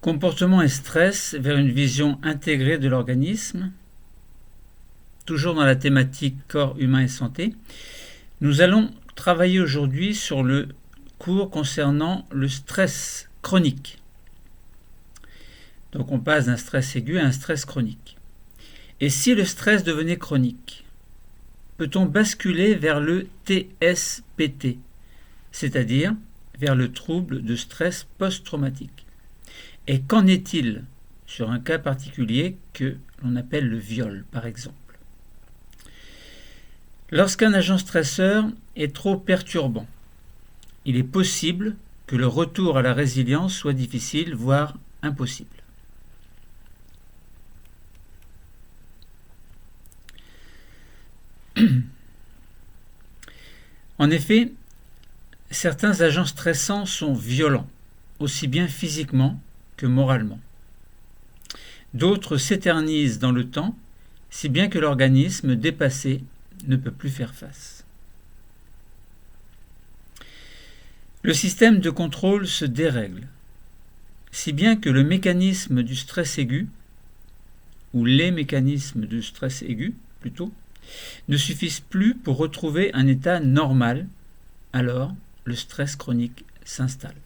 Comportement et stress vers une vision intégrée de l'organisme. Toujours dans la thématique corps humain et santé, nous allons travailler aujourd'hui sur le cours concernant le stress chronique. Donc on passe d'un stress aigu à un stress chronique. Et si le stress devenait chronique, peut-on basculer vers le TSPT, c'est-à-dire vers le trouble de stress post-traumatique? Et qu'en est-il sur un cas particulier que l'on appelle le viol, par exemple? Lorsqu'un agent stresseur est trop perturbant, il est possible que le retour à la résilience soit difficile, voire impossible. En effet, certains agents stressants sont violents, aussi bien physiquement que moralement. D'autres s'éternisent dans le temps, si bien que l'organisme dépassé ne peut plus faire face. Le système de contrôle se dérègle, si bien que le mécanisme du stress aigu, ou les mécanismes du stress aigu plutôt, ne suffisent plus pour retrouver un état normal, alors le stress chronique s'installe.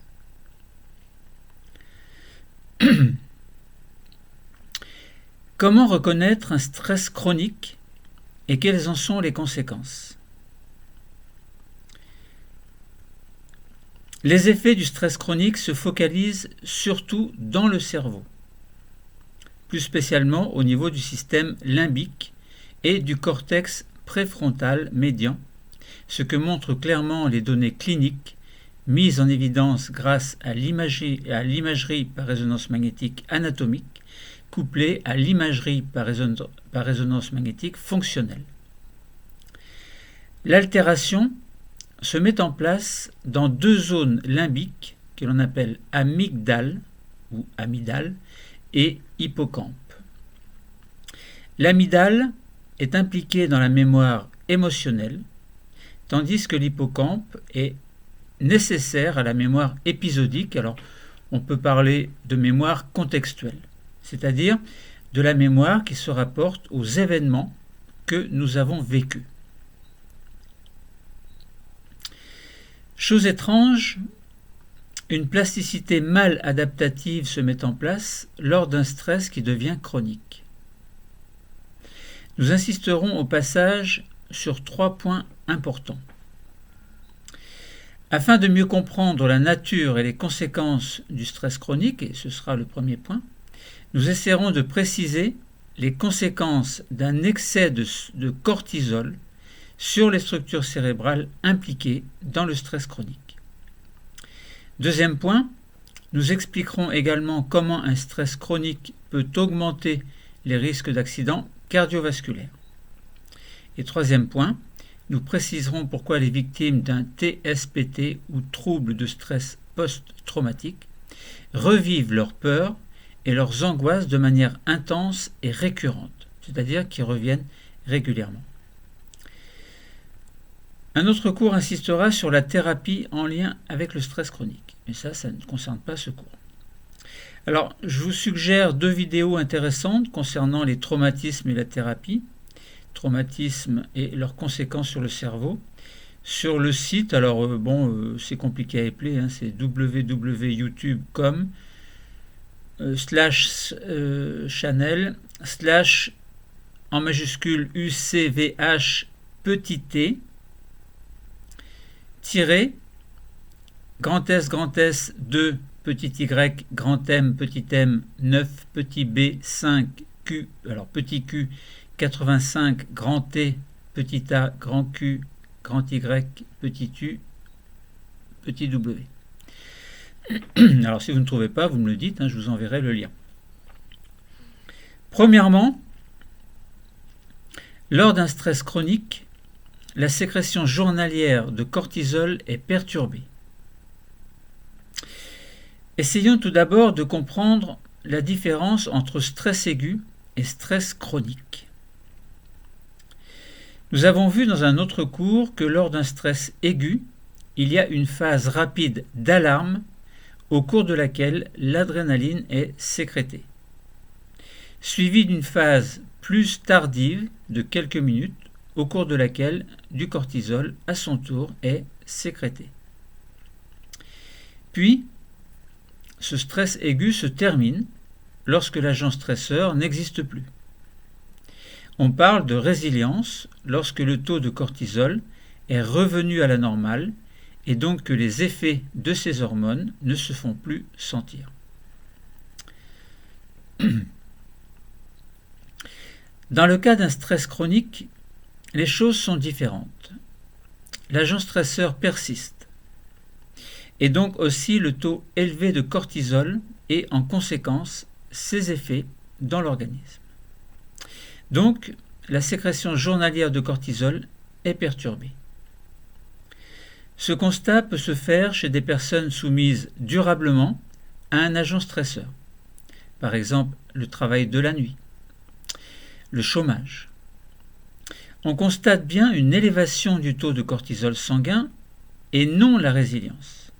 Comment reconnaître un stress chronique et quelles en sont les conséquences? Les effets du stress chronique se focalisent surtout dans le cerveau, plus spécialement au niveau du système limbique et du cortex préfrontal médian, ce que montrent clairement les données cliniques mises en évidence grâce à l'imagerie par résonance magnétique anatomique couplée à l'imagerie par résonance magnétique fonctionnelle. L'altération se met en place dans deux zones limbiques que l'on appelle amygdale ou amygdale et hippocampe. L'amygdale est impliquée dans la mémoire émotionnelle, tandis que l'hippocampe est nécessaire à la mémoire épisodique. Alors, on peut parler de mémoire contextuelle, c'est-à-dire de la mémoire qui se rapporte aux événements que nous avons vécus. Chose étrange, une plasticité mal adaptative se met en place lors d'un stress qui devient chronique. Nous insisterons au passage sur 3 points importants. Afin de mieux comprendre la nature et les conséquences du stress chronique, et ce sera le premier point, nous essaierons de préciser les conséquences d'un excès de cortisol sur les structures cérébrales impliquées dans le stress chronique. Deuxième point, nous expliquerons également comment un stress chronique peut augmenter les risques d'accidents cardiovasculaires. Et troisième point, nous préciserons pourquoi les victimes d'un TSPT ou trouble de stress post-traumatique revivent leurs peurs et leurs angoisses de manière intense et récurrente, c'est-à-dire qui reviennent régulièrement. Un autre cours insistera sur la thérapie en lien avec le stress chronique, mais ça ne concerne pas ce cours. Alors, je vous suggère 2 vidéos intéressantes concernant les traumatismes et la thérapie, traumatismes et leurs conséquences sur le cerveau, sur le site. Alors, c'est compliqué à épeler, hein, c'est www.youtube.com /channel/ en majuscule UCVH petit t grand S 2 petit y grand M 9 petit b 5 q alors petit q 85 grand T petit a grand Q grand Y petit u petit w. Alors si vous ne trouvez pas, vous me le dites, hein, je vous enverrai le lien. Premièrement, lors d'un stress chronique, la sécrétion journalière de cortisol est perturbée. Essayons tout d'abord de comprendre la différence entre stress aigu et stress chronique. Nous avons vu dans un autre cours que lors d'un stress aigu, il y a une phase rapide d'alarme au cours de laquelle l'adrénaline est sécrétée, suivie d'une phase plus tardive de quelques minutes au cours de laquelle du cortisol à son tour est sécrété. Puis, ce stress aigu se termine lorsque l'agent stresseur n'existe plus. On parle de résilience lorsque le taux de cortisol est revenu à la normale et donc que les effets de ces hormones ne se font plus sentir. Dans le cas d'un stress chronique, les choses sont différentes. L'agent stresseur persiste et donc aussi le taux élevé de cortisol et en conséquence ses effets dans l'organisme. Donc, la sécrétion journalière de cortisol est perturbée. Ce constat peut se faire chez des personnes soumises durablement à un agent stresseur, par exemple le travail de la nuit, le chômage. On constate bien une élévation du taux de cortisol sanguin et non la résilience.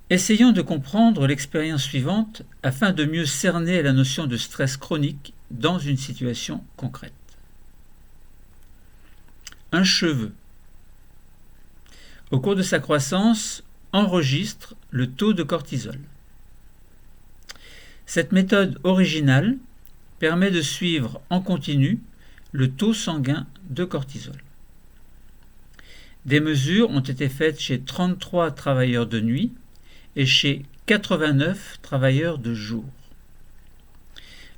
Essayons de comprendre l'expérience suivante afin de mieux cerner la notion de stress chronique dans une situation concrète. Un cheveu, au cours de sa croissance, enregistre le taux de cortisol. Cette méthode originale permet de suivre en continu le taux sanguin de cortisol. Des mesures ont été faites chez 33 travailleurs de nuit et chez 89 travailleurs de jour.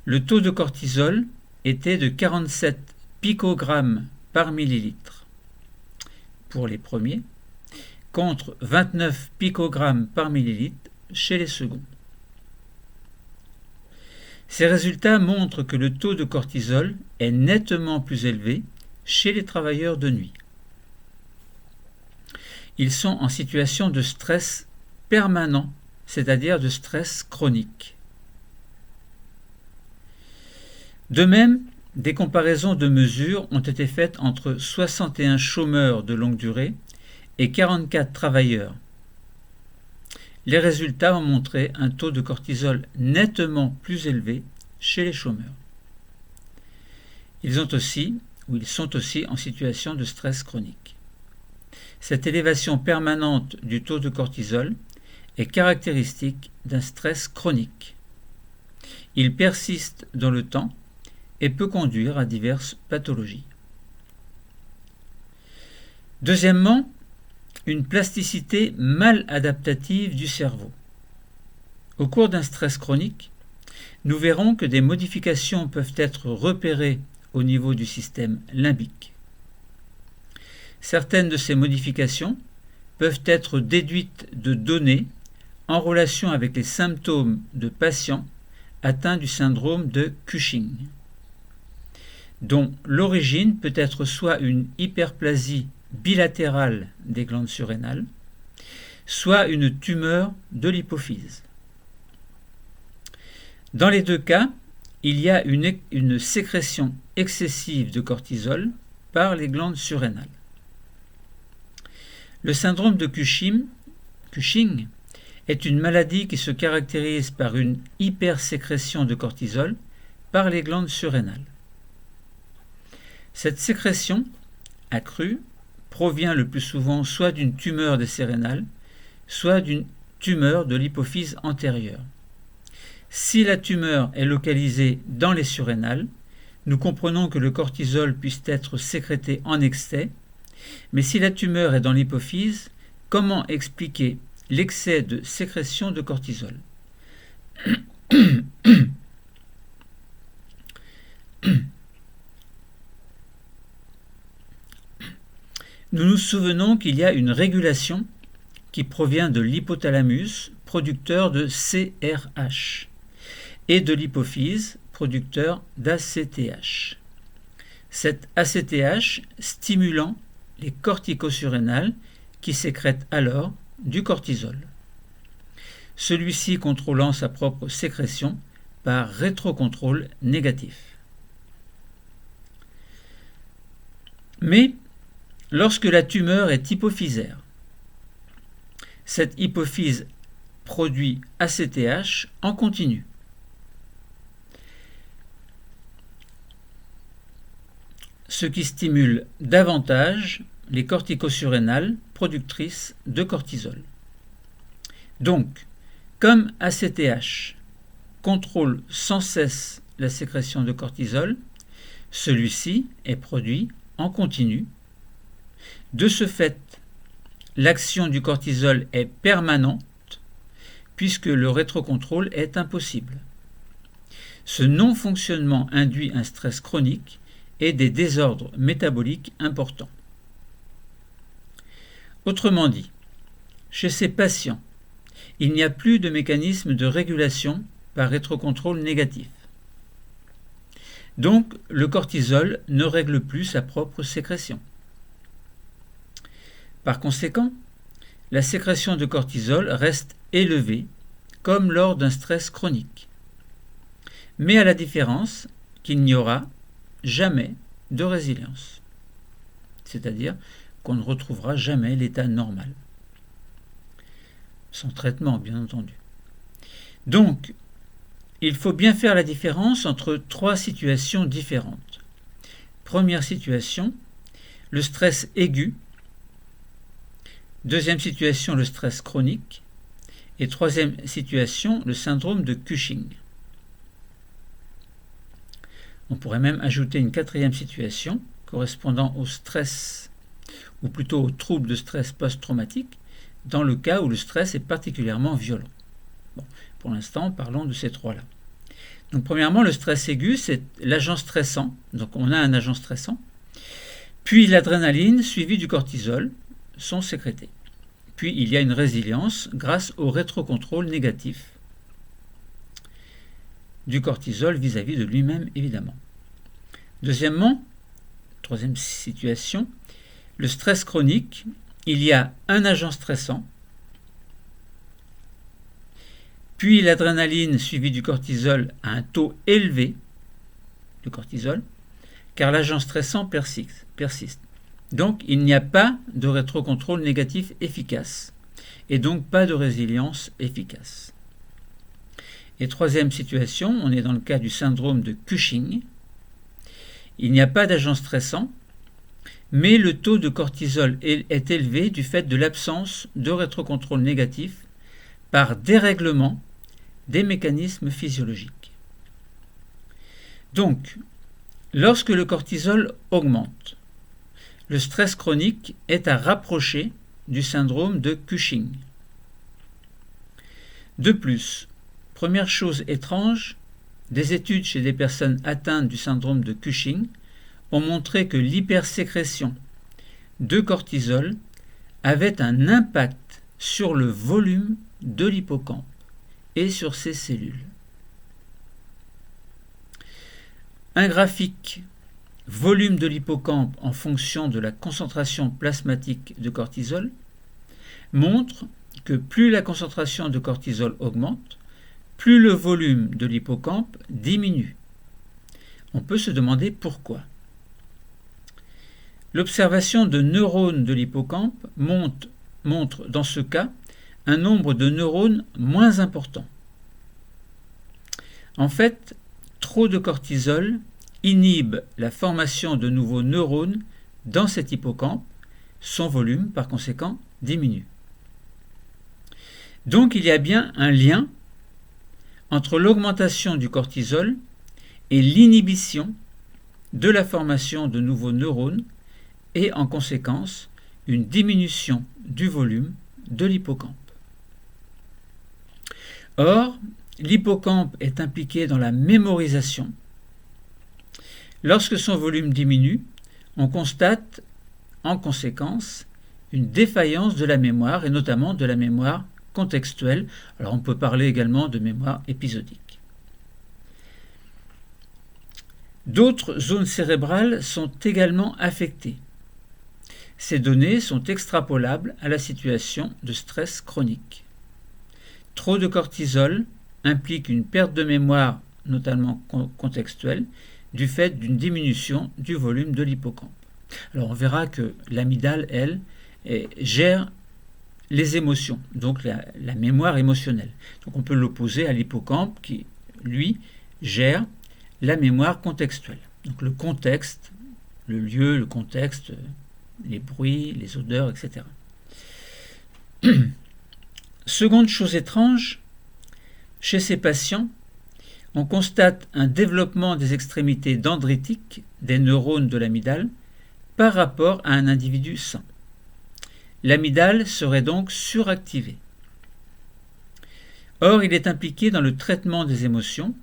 Le taux de cortisol était de 47 picogrammes par millilitre pour les premiers, contre 29 picogrammes par millilitre chez les seconds. Ces résultats montrent que le taux de cortisol est nettement plus élevé chez les travailleurs de nuit. Ils sont en situation de stress permanent, c'est-à-dire de stress chronique. De même, des comparaisons de mesures ont été faites entre 61 chômeurs de longue durée et 44 travailleurs. Les résultats ont montré un taux de cortisol nettement plus élevé chez les chômeurs. Ils sont aussi en situation de stress chronique. Cette élévation permanente du taux de cortisol est caractéristique d'un stress chronique. Il persiste dans le temps et peut conduire à diverses pathologies. Deuxièmement, une plasticité mal adaptative du cerveau. Au cours d'un stress chronique, nous verrons que des modifications peuvent être repérées au niveau du système limbique. Certaines de ces modifications peuvent être déduites de données en relation avec les symptômes de patients atteints du syndrome de Cushing, dont l'origine peut être soit une hyperplasie bilatérale des glandes surrénales, soit une tumeur de l'hypophyse. Dans les deux cas, il y a une sécrétion excessive de cortisol par les glandes surrénales. Le syndrome de Cushing est une maladie qui se caractérise par une hypersécrétion de cortisol par les glandes surrénales. Cette sécrétion accrue provient le plus souvent soit d'une tumeur des surrénales, soit d'une tumeur de l'hypophyse antérieure. Si la tumeur est localisée dans les surrénales, nous comprenons que le cortisol puisse être sécrété en excès, mais si la tumeur est dans l'hypophyse, comment expliquer l'excès de sécrétion de cortisol? Nous nous souvenons qu'il y a une régulation qui provient de l'hypothalamus, producteur de CRH, et de l'hypophyse, producteur d'ACTH. Cet ACTH stimulant les corticosurrénales qui sécrètent alors du cortisol. Celui-ci contrôlant sa propre sécrétion par rétrocontrôle négatif. Mais lorsque la tumeur est hypophysaire, cette hypophyse produit ACTH en continu. Ce qui stimule davantage les corticosurrénales productrices de cortisol. Donc, comme ACTH contrôle sans cesse la sécrétion de cortisol, celui-ci est produit en continu. De ce fait, l'action du cortisol est permanente puisque le rétrocontrôle est impossible. Ce non-fonctionnement induit un stress chronique et des désordres métaboliques importants. Autrement dit, chez ces patients, il n'y a plus de mécanisme de régulation par rétrocontrôle négatif. Donc, le cortisol ne règle plus sa propre sécrétion. Par conséquent, la sécrétion de cortisol reste élevée, comme lors d'un stress chronique. Mais à la différence qu'il n'y aura jamais de résilience. C'est-à-dire qu'on ne retrouvera jamais l'état normal. Sans traitement, bien entendu. Donc, il faut bien faire la différence entre trois situations différentes. Première situation, le stress aigu. Deuxième situation, le stress chronique. Et troisième situation, le syndrome de Cushing. On pourrait même ajouter une quatrième situation correspondant au stress, ou plutôt au trouble de stress post-traumatique, dans le cas où le stress est particulièrement violent. Bon, pour l'instant, parlons de ces trois-là. Donc, premièrement, le stress aigu, c'est l'agent stressant. Donc, on a un agent stressant. Puis, l'adrénaline suivie du cortisol sont sécrétés. Puis, il y a une résilience grâce au rétrocontrôle négatif du cortisol vis-à-vis de lui-même, évidemment. Deuxièmement, troisième situation, le stress chronique, il y a un agent stressant, puis l'adrénaline suivie du cortisol a un taux élevé de cortisol, car l'agent stressant persiste. Donc, il n'y a pas de rétrocontrôle négatif efficace, et donc pas de résilience efficace. Et troisième situation, on est dans le cas du syndrome de Cushing. Il n'y a pas d'agent stressant, mais le taux de cortisol est élevé du fait de l'absence de rétrocontrôle négatif par dérèglement des mécanismes physiologiques. Donc, lorsque le cortisol augmente, le stress chronique est à rapprocher du syndrome de Cushing. De plus, première chose étrange, des études chez des personnes atteintes du syndrome de Cushing ont montré que l'hypersécrétion de cortisol avait un impact sur le volume de l'hippocampe et sur ses cellules. Un graphique volume de l'hippocampe en fonction de la concentration plasmatique de cortisol montre que plus la concentration de cortisol augmente, plus le volume de l'hippocampe diminue. On peut se demander pourquoi. L'observation de neurones de l'hippocampe montre dans ce cas un nombre de neurones moins important. En fait, trop de cortisol inhibe la formation de nouveaux neurones dans cet hippocampe, son volume par conséquent diminue. Donc il y a bien un lien entre l'augmentation du cortisol et l'inhibition de la formation de nouveaux neurones et en conséquence une diminution du volume de l'hippocampe. Or, l'hippocampe est impliqué dans la mémorisation. Lorsque son volume diminue, on constate en conséquence une défaillance de la mémoire et notamment de la mémoire contextuelle. Alors on peut parler également de mémoire épisodique. D'autres zones cérébrales sont également affectées. Ces données sont extrapolables à la situation de stress chronique. Trop de cortisol implique une perte de mémoire, notamment contextuelle, du fait d'une diminution du volume de l'hippocampe. Alors on verra que l'amygdale, elle, gère les émotions, donc la mémoire émotionnelle. Donc on peut l'opposer à l'hippocampe qui, lui, gère la mémoire contextuelle. Donc le contexte, le lieu, le contexte, les bruits, les odeurs, etc. Seconde chose étrange, chez ces patients, on constate un développement des extrémités dendritiques des neurones de l'amygdale par rapport à un individu sain. L'amygdale serait donc suractivée. Or, il est impliqué dans le traitement des émotions,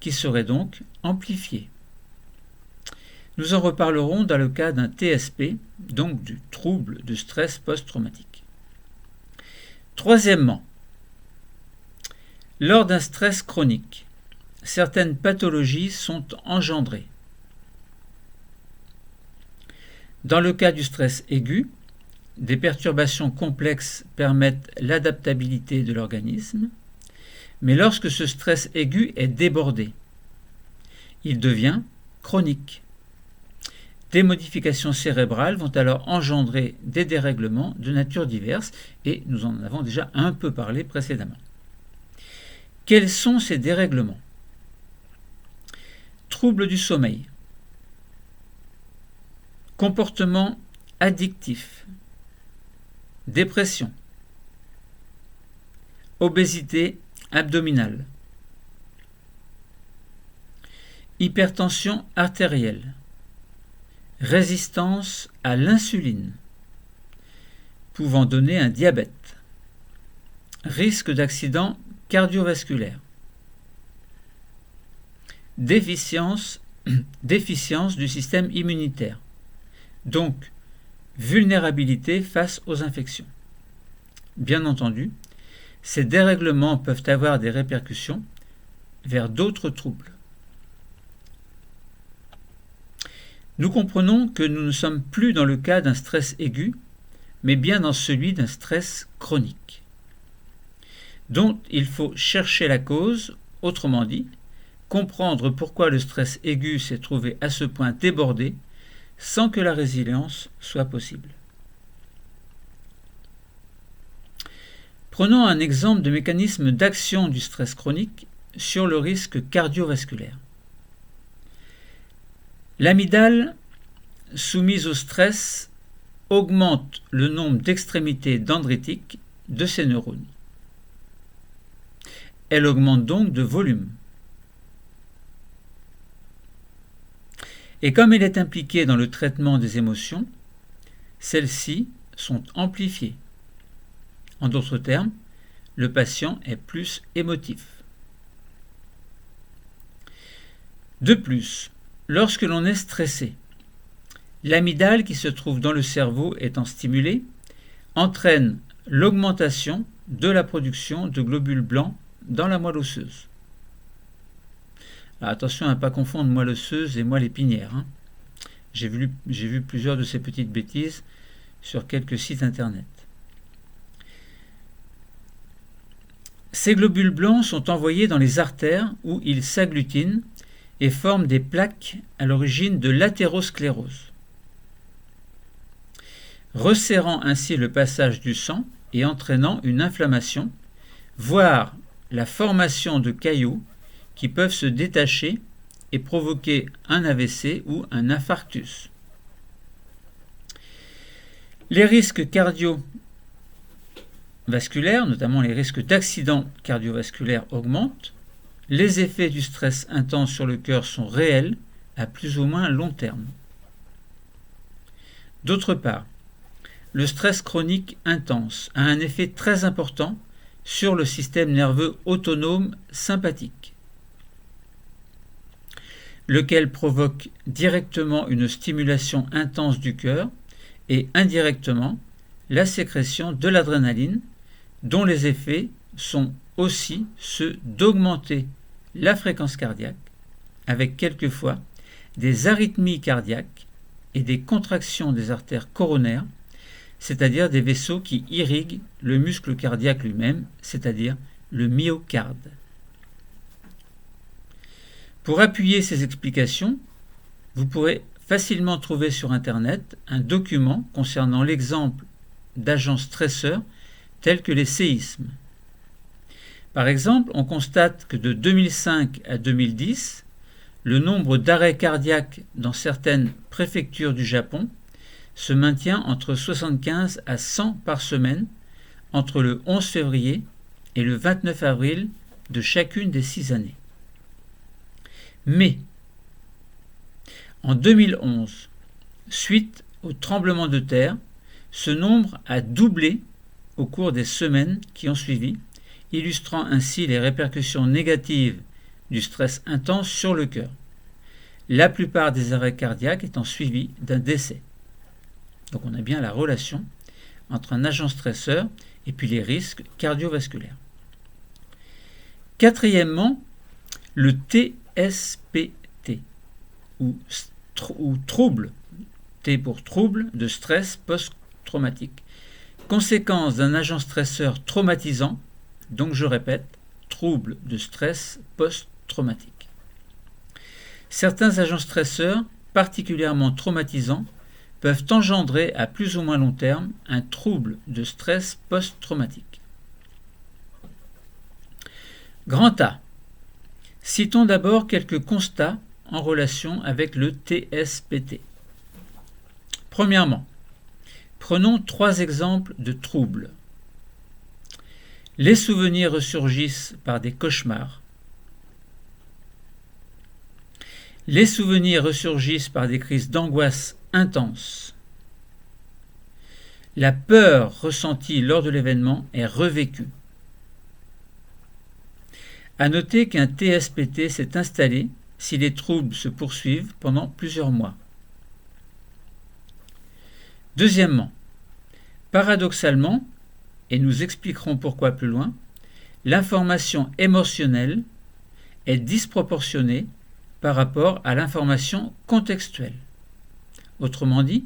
qui serait donc amplifié. Nous en reparlerons dans le cas d'un TSP, donc du trouble de stress post-traumatique. Troisièmement, lors d'un stress chronique, certaines pathologies sont engendrées. Dans le cas du stress aigu, des perturbations complexes permettent l'adaptabilité de l'organisme, mais lorsque ce stress aigu est débordé, il devient chronique. Des modifications cérébrales vont alors engendrer des dérèglements de nature diverse, et nous en avons déjà un peu parlé précédemment. Quels sont ces dérèglements ? Troubles du sommeil, comportement addictif, dépression, obésité abdominale, hypertension artérielle, résistance à l'insuline, pouvant donner un diabète, risque d'accident cardiovasculaire, déficience du système immunitaire, donc vulnérabilité face aux infections. Bien entendu, ces dérèglements peuvent avoir des répercussions vers d'autres troubles. Nous comprenons que nous ne sommes plus dans le cas d'un stress aigu, mais bien dans celui d'un stress chronique, dont il faut chercher la cause, autrement dit, comprendre pourquoi le stress aigu s'est trouvé à ce point débordé sans que la résilience soit possible. Prenons un exemple de mécanisme d'action du stress chronique sur le risque cardiovasculaire. L'amygdale, soumise au stress, augmente le nombre d'extrémités dendritiques de ces neurones. Elle augmente donc de volume. Et comme elle est impliquée dans le traitement des émotions, celles-ci sont amplifiées. En d'autres termes, le patient est plus émotif. De plus, lorsque l'on est stressé, l'amygdale qui se trouve dans le cerveau étant stimulée entraîne l'augmentation de la production de globules blancs dans la moelle osseuse. Alors attention à ne pas confondre moelle osseuse et moelle épinière. J'ai vu plusieurs de ces petites bêtises sur quelques sites internet. Ces globules blancs sont envoyés dans les artères où ils s'agglutinent et forment des plaques à l'origine de l'athérosclérose, resserrant ainsi le passage du sang et entraînant une inflammation, voire la formation de caillots qui peuvent se détacher et provoquer un AVC ou un infarctus. Les risques cardiovasculaires, notamment les risques d'accidents cardiovasculaires, augmentent. Les effets du stress intense sur le cœur sont réels à plus ou moins long terme. D'autre part, le stress chronique intense a un effet très important sur le système nerveux autonome sympathique, lequel provoque directement une stimulation intense du cœur et indirectement la sécrétion de l'adrénaline, dont les effets sont aussi ceux d'augmenter la fréquence cardiaque, avec quelquefois des arythmies cardiaques et des contractions des artères coronaires, c'est-à-dire des vaisseaux qui irriguent le muscle cardiaque lui-même, c'est-à-dire le myocarde. Pour appuyer ces explications, vous pourrez facilement trouver sur Internet un document concernant l'exemple d'agents stresseurs tels que les séismes. Par exemple, on constate que de 2005 à 2010, le nombre d'arrêts cardiaques dans certaines préfectures du Japon se maintient entre 75 à 100 par semaine entre le 11 février et le 29 avril de chacune des 6 années. Mais, en 2011, suite au tremblement de terre, ce nombre a doublé au cours des semaines qui ont suivi, illustrant ainsi les répercussions négatives du stress intense sur le cœur, la plupart des arrêts cardiaques étant suivis d'un décès. Donc on a bien la relation entre un agent stresseur et puis les risques cardiovasculaires. Quatrièmement, le TSPT, ou trouble, T pour trouble de stress post-traumatique. Conséquence d'un agent stresseur traumatisant, donc je répète, trouble de stress post-traumatique. Certains agents stresseurs, particulièrement traumatisants, peuvent engendrer à plus ou moins long terme un trouble de stress post-traumatique. Grand A. Citons d'abord quelques constats en relation avec le TSPT. Premièrement, prenons 3 exemples de troubles. Les souvenirs ressurgissent par des cauchemars. Les souvenirs ressurgissent par des crises d'angoisse intenses. La peur ressentie lors de l'événement est revécue. À noter qu'un TSPT s'est installé si les troubles se poursuivent pendant plusieurs mois. Deuxièmement, paradoxalement, et nous expliquerons pourquoi plus loin, l'information émotionnelle est disproportionnée par rapport à l'information contextuelle. Autrement dit,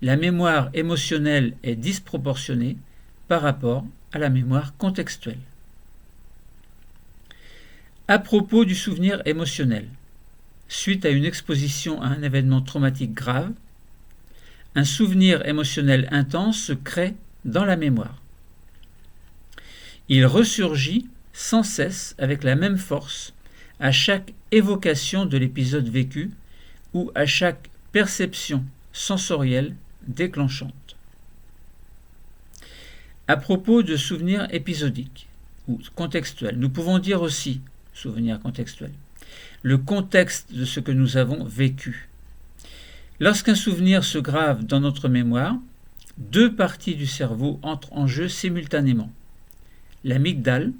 la mémoire émotionnelle est disproportionnée par rapport à la mémoire contextuelle. À propos du souvenir émotionnel, suite à une exposition à un événement traumatique grave, un souvenir émotionnel intense se crée dans la mémoire. Il ressurgit sans cesse avec la même force à chaque évocation de l'épisode vécu ou à chaque perception sensorielle déclenchante. À propos de souvenirs épisodiques ou contextuels, nous pouvons dire aussi souvenirs contextuels, le contexte de ce que nous avons vécu. Lorsqu'un souvenir se grave dans notre mémoire, 2 parties du cerveau entrent en jeu simultanément, l'amygdale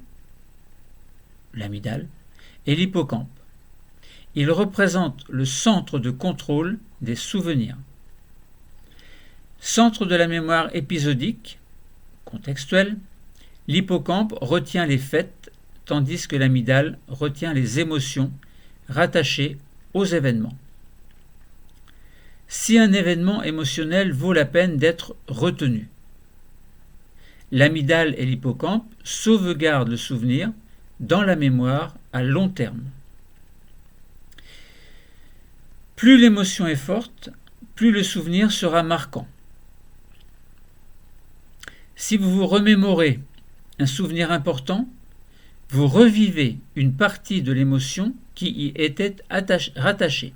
et l'hippocampe. Ils représentent le centre de contrôle des souvenirs. Centre de la mémoire épisodique, contextuelle, l'hippocampe retient les faits, tandis que l'amygdale retient les émotions rattachées aux événements. Si un événement émotionnel vaut la peine d'être retenu, l'amygdale et l'hippocampe sauvegardent le souvenir dans la mémoire à long terme. Plus l'émotion est forte, plus le souvenir sera marquant. Si vous vous remémorez un souvenir important, vous revivez une partie de l'émotion qui y était rattachée,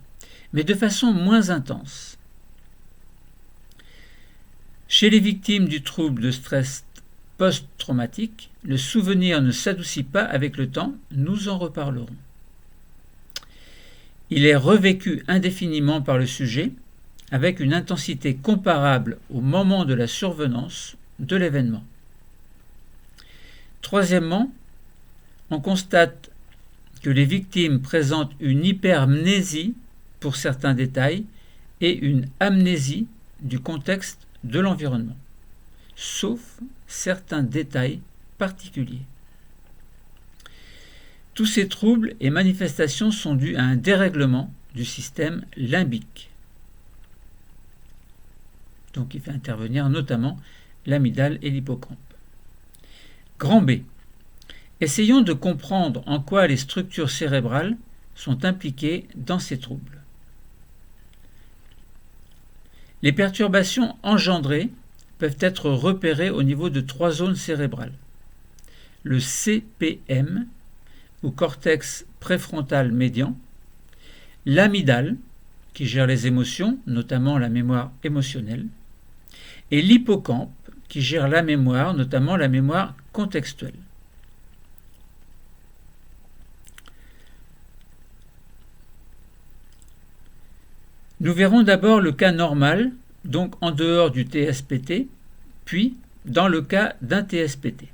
mais de façon moins intense. Chez les victimes du trouble de stress post-traumatique, le souvenir ne s'adoucit pas avec le temps, nous en reparlerons. Il est revécu indéfiniment par le sujet, avec une intensité comparable au moment de la survenance de l'événement. Troisièmement, on constate que les victimes présentent une hypermnésie pour certains détails et une amnésie du contexte de l'environnement, sauf certains détails particuliers. Tous ces troubles et manifestations sont dus à un dérèglement du système limbique. Donc il fait intervenir notamment l'amygdale et l'hippocampe. Grand B. Essayons de comprendre en quoi les structures cérébrales sont impliquées dans ces troubles. Les perturbations engendrées peuvent être repérés au niveau de 3 zones cérébrales. Le CPM, ou cortex préfrontal médian, l'amygdale, qui gère les émotions, notamment la mémoire émotionnelle, et l'hippocampe, qui gère la mémoire, notamment la mémoire contextuelle. Nous verrons d'abord le cas normal, donc en dehors du TSPT, puis dans le cas d'un TSPT.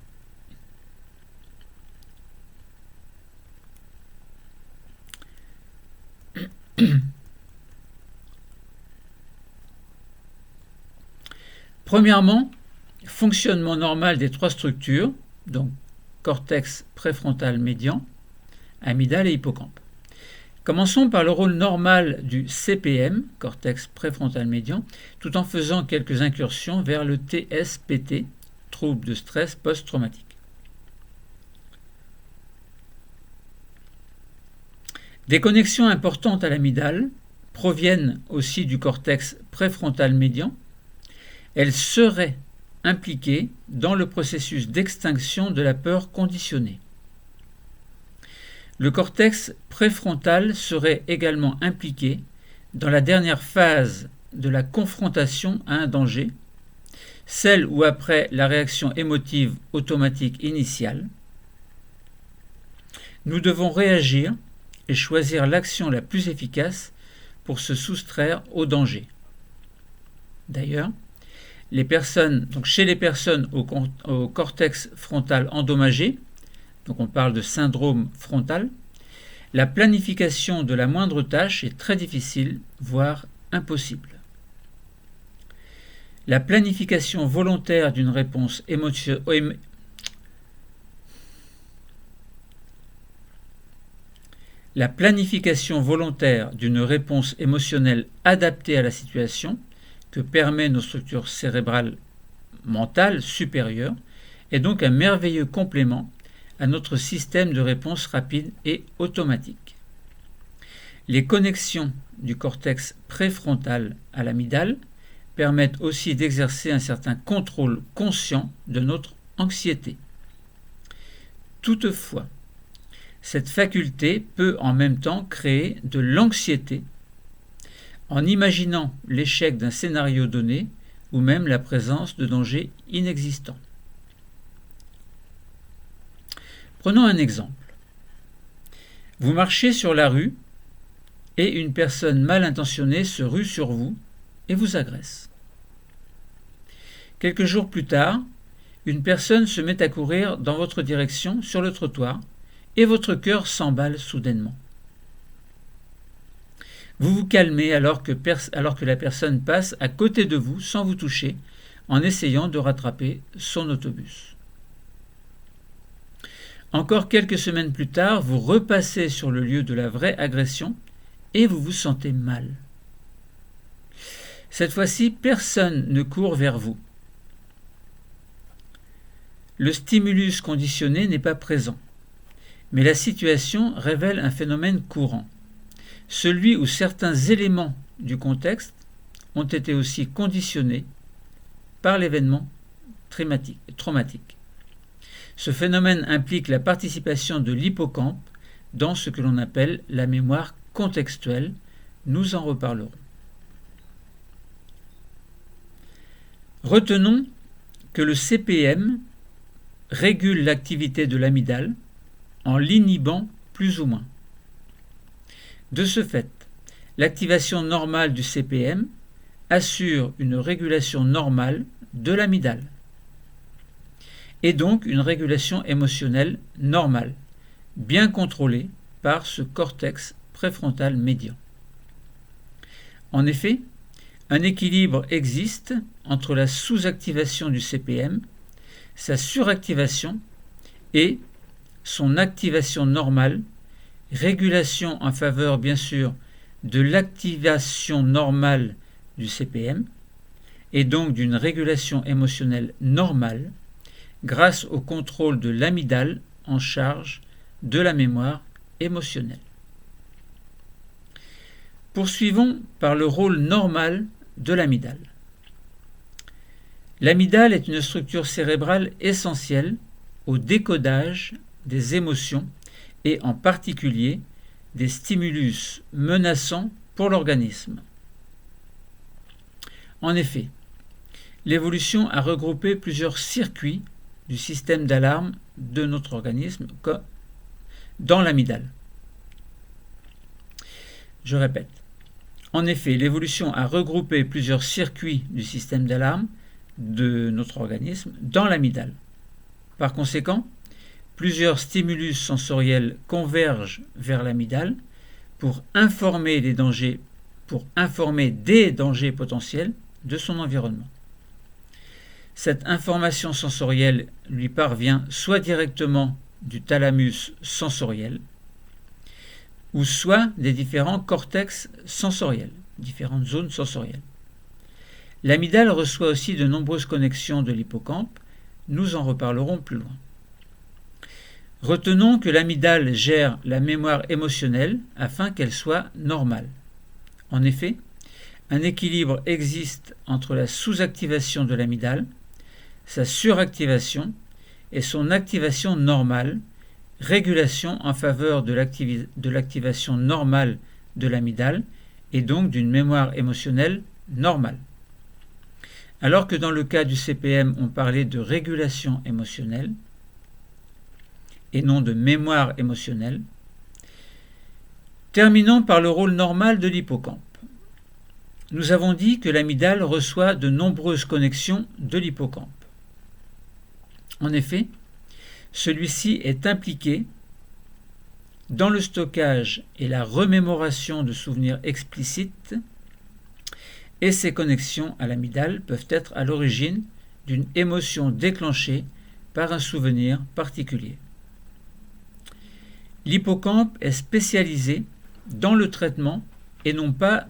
Premièrement, fonctionnement normal des 3 structures, donc cortex préfrontal médian, amygdale et hippocampe. Commençons par le rôle normal du CPM, cortex préfrontal médian, tout en faisant quelques incursions vers le TSPT, trouble de stress post-traumatique. Des connexions importantes à l'amygdale proviennent aussi du cortex préfrontal médian. Elles seraient impliquées dans le processus d'extinction de la peur conditionnée. Le cortex préfrontal serait également impliqué dans la dernière phase de la confrontation à un danger, celle où après la réaction émotive automatique initiale, nous devons réagir et choisir l'action la plus efficace pour se soustraire au danger. D'ailleurs, chez les personnes au cortex frontal endommagé, donc on parle de syndrome frontal, la planification de la moindre tâche est très difficile, voire impossible. La planification volontaire d'une réponse émotionnelle adaptée à la situation que permet nos structures cérébrales mentales supérieures est donc un merveilleux complément à notre système de réponse rapide et automatique. Les connexions du cortex préfrontal à l'amygdale permettent aussi d'exercer un certain contrôle conscient de notre anxiété. Toutefois, cette faculté peut en même temps créer de l'anxiété en imaginant l'échec d'un scénario donné ou même la présence de dangers inexistants. Prenons un exemple. Vous marchez sur la rue et une personne mal intentionnée se rue sur vous et vous agresse. Quelques jours plus tard, une personne se met à courir dans votre direction sur le trottoir et votre cœur s'emballe soudainement. Vous vous calmez alors que la personne passe à côté de vous sans vous toucher en essayant de rattraper son autobus. Encore quelques semaines plus tard, vous repassez sur le lieu de la vraie agression et vous vous sentez mal. Cette fois-ci, personne ne court vers vous. Le stimulus conditionné n'est pas présent, mais la situation révèle un phénomène courant, celui où certains éléments du contexte ont été aussi conditionnés par l'événement traumatique. Ce phénomène implique la participation de l'hippocampe dans ce que l'on appelle la mémoire contextuelle. Nous en reparlerons. Retenons que le CPM régule l'activité de l'amygdale en l'inhibant plus ou moins. De ce fait, l'activation normale du CPM assure une régulation normale de l'amygdale et donc une régulation émotionnelle normale, bien contrôlée par ce cortex préfrontal médian. En effet, un équilibre existe entre la sous-activation du CPM, sa suractivation et son activation normale, régulation en faveur bien sûr de l'activation normale du CPM et donc d'une régulation émotionnelle normale grâce au contrôle de l'amygdale en charge de la mémoire émotionnelle. Poursuivons par le rôle normal de l'amygdale. L'amygdale est une structure cérébrale essentielle au décodage des émotions et en particulier des stimulus menaçants pour l'organisme. En effet, l'évolution a regroupé plusieurs circuits du système d'alarme de notre organisme dans l'amygdale. Je répète. En effet, l'évolution a regroupé plusieurs circuits du système d'alarme de notre organisme dans l'amygdale. Par conséquent, plusieurs stimulus sensoriels convergent vers l'amygdale pour informer des dangers potentiels de son environnement. Cette information sensorielle lui parvient soit directement du thalamus sensoriel, ou soit des différents cortex sensoriels, différentes zones sensorielles. L'amygdale reçoit aussi de nombreuses connexions de l'hippocampe, nous en reparlerons plus loin. Retenons que l'amygdale gère la mémoire émotionnelle afin qu'elle soit normale. En effet, un équilibre existe entre la sous-activation de l'amygdale, sa suractivation et son activation normale, régulation en faveur de l'activation normale de l'amygdale et donc d'une mémoire émotionnelle normale. Alors que dans le cas du CPM, on parlait de régulation émotionnelle et non de mémoire émotionnelle, terminons par le rôle normal de l'hippocampe. Nous avons dit que l'amygdale reçoit de nombreuses connexions de l'hippocampe. En effet, celui-ci est impliqué dans le stockage et la remémoration de souvenirs explicites et ces connexions à l'amygdale peuvent être à l'origine d'une émotion déclenchée par un souvenir particulier. L'hippocampe est spécialisé dans le traitement et non pas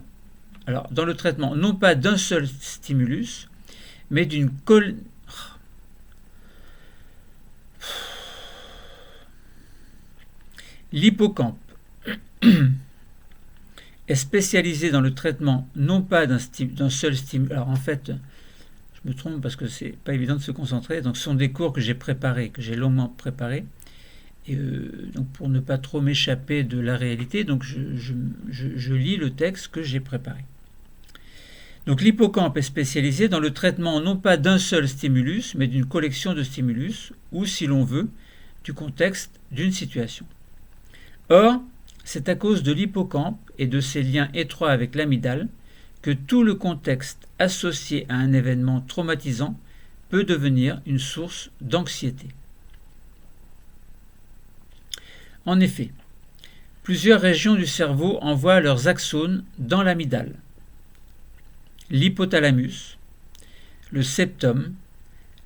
d'un seul stimulus, mais d'une L'hippocampe est spécialisé dans le traitement non pas d'un seul stimulus. Alors en fait, je me trompe parce que c'est pas évident de se concentrer. Donc ce sont des cours que j'ai préparés, que j'ai longuement préparés. Et donc pour ne pas trop m'échapper de la réalité, donc je lis le texte que j'ai préparé. Donc l'hippocampe est spécialisé dans le traitement non pas d'un seul stimulus, mais d'une collection de stimulus, ou si l'on veut, du contexte d'une situation. Or, c'est à cause de l'hippocampe et de ses liens étroits avec l'amygdale que tout le contexte associé à un événement traumatisant peut devenir une source d'anxiété. En effet, plusieurs régions du cerveau envoient leurs axones dans l'amygdale. L'hypothalamus, le septum,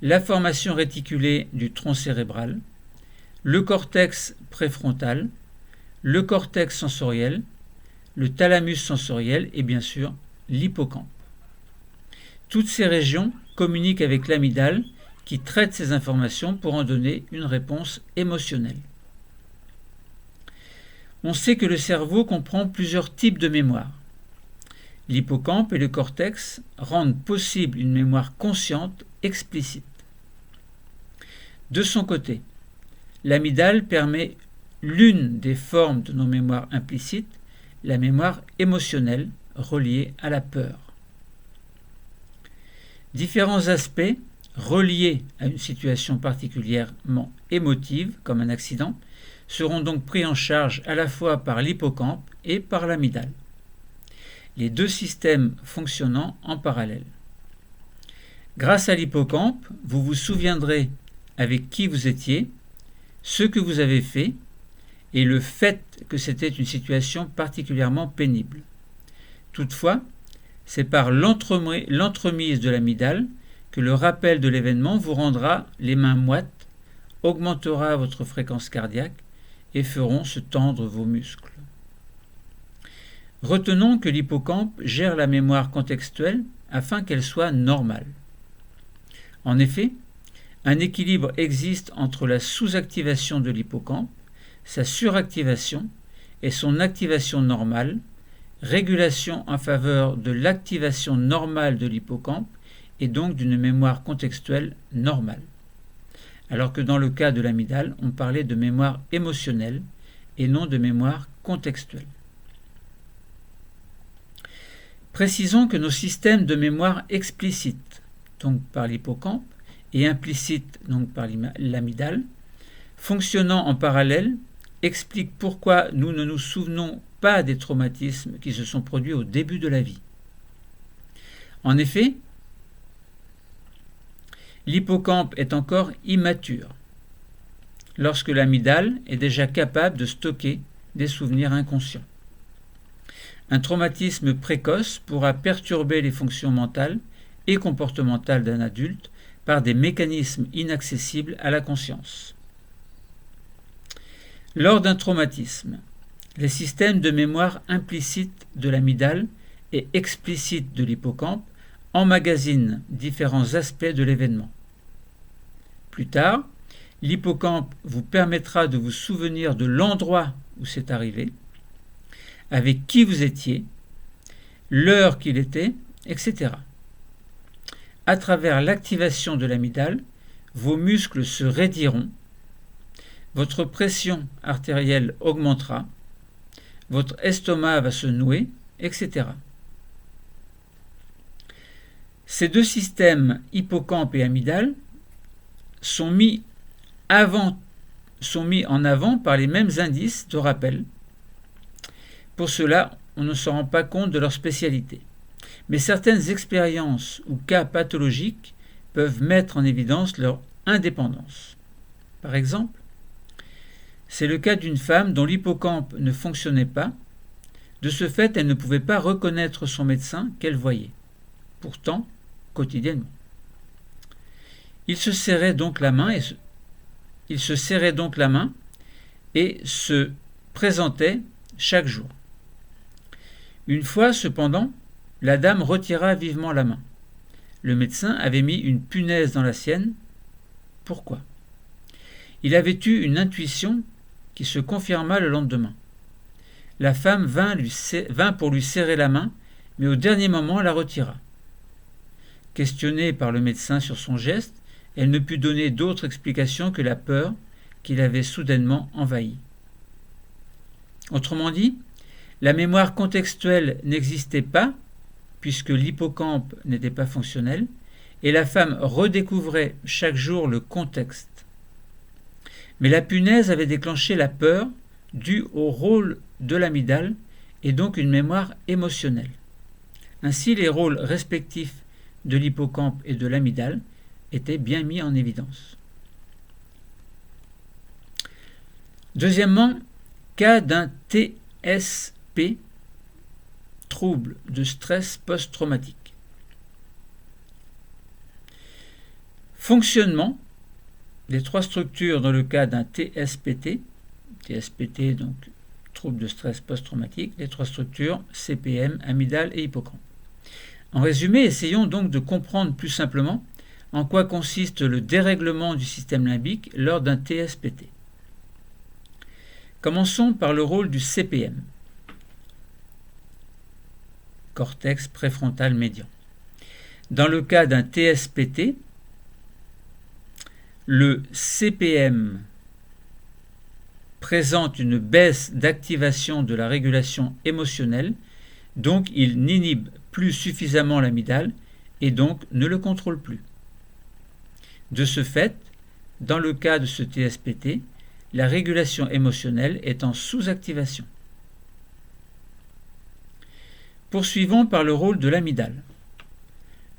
la formation réticulée du tronc cérébral, le cortex préfrontal, le cortex sensoriel, le thalamus sensoriel et bien sûr l'hippocampe. Toutes ces régions communiquent avec l'amygdale qui traite ces informations pour en donner une réponse émotionnelle. On sait que le cerveau comprend plusieurs types de mémoire. L'hippocampe et le cortex rendent possible une mémoire consciente explicite. De son côté, l'amygdale permet l'une des formes de nos mémoires implicites, la mémoire émotionnelle reliée à la peur. Différents aspects reliés à une situation particulièrement émotive, comme un accident, seront donc pris en charge à la fois par l'hippocampe et par l'amygdale, les deux systèmes fonctionnant en parallèle. Grâce à l'hippocampe, vous vous souviendrez avec qui vous étiez, ce que vous avez fait et le fait que c'était une situation particulièrement pénible. Toutefois, c'est par l'entremise de l'amygdale que le rappel de l'événement vous rendra les mains moites, augmentera votre fréquence cardiaque et feront se tendre vos muscles. Retenons que l'hippocampe gère la mémoire contextuelle afin qu'elle soit normale. En effet, un équilibre existe entre la sous-activation de l'hippocampe, sa suractivation et son activation normale, régulation en faveur de l'activation normale de l'hippocampe et donc d'une mémoire contextuelle normale. Alors que dans le cas de l'amygdale, on parlait de mémoire émotionnelle et non de mémoire contextuelle. Précisons que nos systèmes de mémoire explicite, donc par l'hippocampe, et implicite, donc par l'amygdale, fonctionnant en parallèle, expliquent pourquoi nous ne nous souvenons pas des traumatismes qui se sont produits au début de la vie. En effet, l'hippocampe est encore immature, lorsque l'amygdale est déjà capable de stocker des souvenirs inconscients. Un traumatisme précoce pourra perturber les fonctions mentales et comportementales d'un adulte par des mécanismes inaccessibles à la conscience. Lors d'un traumatisme, les systèmes de mémoire implicite de l'amygdale et explicite de l'hippocampe emmagasinent différents aspects de l'événement. Plus tard, l'hippocampe vous permettra de vous souvenir de l'endroit où c'est arrivé, avec qui vous étiez, l'heure qu'il était, etc. À travers l'activation de l'amygdale, vos muscles se raidiront, votre pression artérielle augmentera, votre estomac va se nouer, etc. Ces deux systèmes, hippocampe et amygdale, sont mis en avant par les mêmes indices de rappel. Pour cela, on ne se rend pas compte de leur spécialité. Mais certaines expériences ou cas pathologiques peuvent mettre en évidence leur indépendance. Par exemple, c'est le cas d'une femme dont l'hippocampe ne fonctionnait pas. De ce fait, elle ne pouvait pas reconnaître son médecin qu'elle voyait, pourtant quotidiennement. Il se serrait donc la main et se présentait chaque jour. Une fois, cependant, la dame retira vivement la main. Le médecin avait mis une punaise dans la sienne. Pourquoi ? Il avait eu une intuition qui se confirma le lendemain. La femme vint pour lui serrer la main, mais au dernier moment la retira. Questionnée par le médecin sur son geste, elle ne put donner d'autre explication que la peur qui l'avait soudainement envahie. Autrement dit, la mémoire contextuelle n'existait pas, puisque l'hippocampe n'était pas fonctionnel, et la femme redécouvrait chaque jour le contexte. Mais la punaise avait déclenché la peur due au rôle de l'amygdale et donc une mémoire émotionnelle. Ainsi, les rôles respectifs de l'hippocampe et de l'amygdale étaient bien mis en évidence. Deuxièmement, cas d'un TSP, trouble de stress post-traumatique. Fonctionnement des trois structures dans le cas d'un TSPT, donc trouble de stress post-traumatique, les trois structures CPM, amygdale et hippocampe. En résumé, essayons donc de comprendre plus simplement en quoi consiste le dérèglement du système limbique lors d'un TSPT. Commençons par le rôle du CPM, cortex préfrontal médian. Dans le cas d'un TSPT, le CPM présente une baisse d'activation de la régulation émotionnelle, donc il n'inhibe plus suffisamment l'amygdale et donc ne le contrôle plus. De ce fait, dans le cas de ce TSPT, la régulation émotionnelle est en sous-activation. Poursuivons par le rôle de l'amygdale.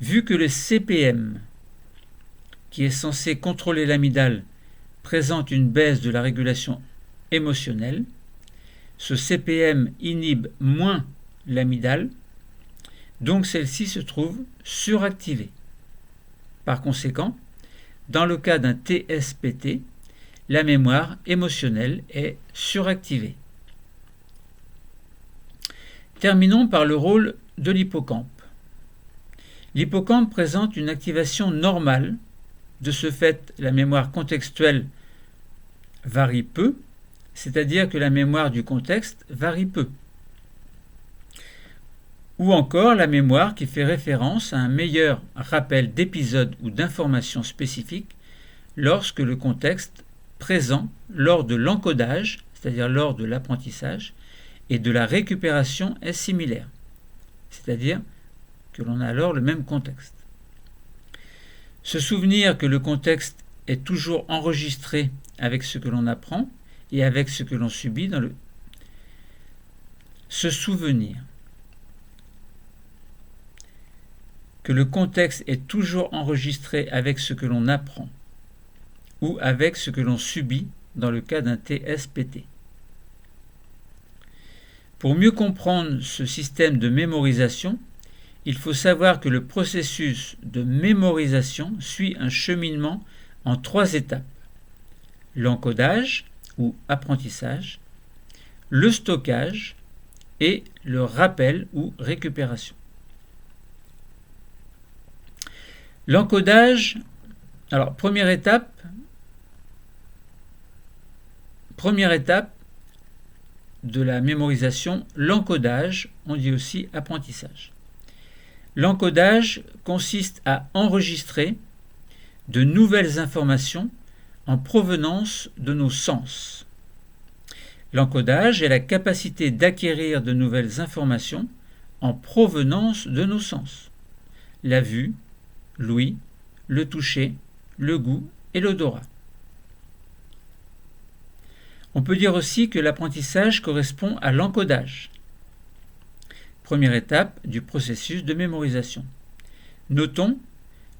Vu que le CPM, qui est censé contrôler l'amygdale, présente une baisse de la régulation émotionnelle, ce CPM inhibe moins l'amygdale, donc celle-ci se trouve suractivée. Par conséquent, dans le cas d'un TSPT, la mémoire émotionnelle est suractivée. Terminons par le rôle de l'hippocampe. L'hippocampe présente une activation normale. De ce fait, la mémoire contextuelle varie peu, c'est-à-dire que la mémoire du contexte varie peu. ou encore la mémoire qui fait référence à un meilleur rappel d'épisodes ou d'informations spécifiques lorsque le contexte présent lors de l'encodage, c'est-à-dire lors de l'apprentissage, et de la récupération est similaire, c'est-à-dire que l'on a alors le même contexte. Se souvenir que le contexte est toujours enregistré avec ce que l'on apprend et avec ce que l'on subit dans le... Se souvenir que le contexte est toujours enregistré avec ce que l'on apprend ou avec ce que l'on subit dans le cas d'un TSPT. Pour mieux comprendre ce système de mémorisation, il faut savoir que le processus de mémorisation suit un cheminement en 3 étapes. L'encodage ou apprentissage, le stockage et le rappel ou récupération. L'encodage, alors première étape de la mémorisation, l'encodage, on dit aussi apprentissage. L'encodage consiste à enregistrer de nouvelles informations en provenance de nos sens. L'encodage est la capacité d'acquérir de nouvelles informations en provenance de nos sens. La vue, l'ouïe, le toucher, le goût et l'odorat. On peut dire aussi que l'apprentissage correspond à l'encodage. Première étape du processus de mémorisation. Notons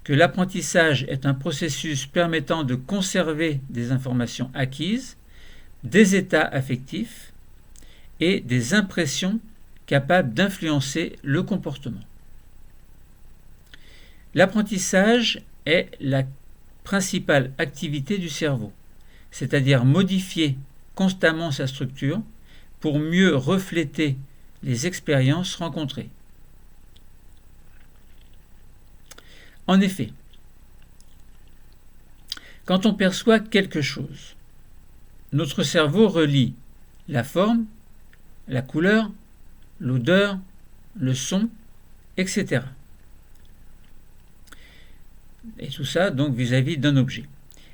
que l'apprentissage est un processus permettant de conserver des informations acquises, des états affectifs et des impressions capables d'influencer le comportement. L'apprentissage est la principale activité du cerveau, c'est-à-dire modifier constamment sa structure pour mieux refléter les expériences rencontrées. En effet, quand on perçoit quelque chose, notre cerveau relie la forme, la couleur, l'odeur, le son, etc. Et tout ça donc vis-à-vis d'un objet.